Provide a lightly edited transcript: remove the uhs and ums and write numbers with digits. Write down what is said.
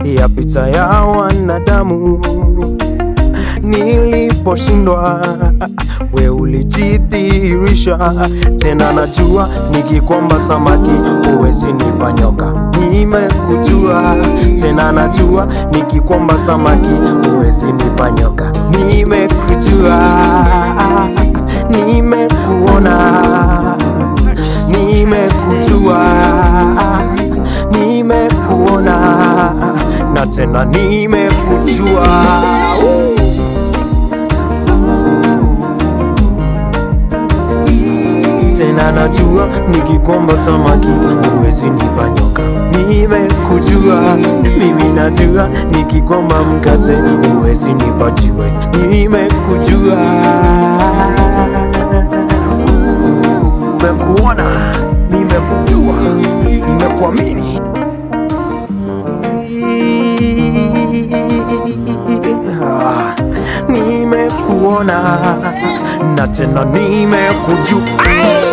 ya picha ya wanadamu. Niliposhindwa we ulijidhihirisha tena. Najua nikikwamba samaki huwezi nipa nyoka. Nimekujua tena, najua nikikwamba samaki huwezi nipa nyoka. Nimekujua, nimekuona, nimekujua, nimekuona na tena nimekujua. Tena najua nikikwamba samaki huwezi nipa nyoka. Nimekujua, mimi najua nikikwamba mkate huwezi nipa jiwe. Nimekujua, nimekuona, nimekujua, nimekuamini. Nimekuona na tena nimekujua.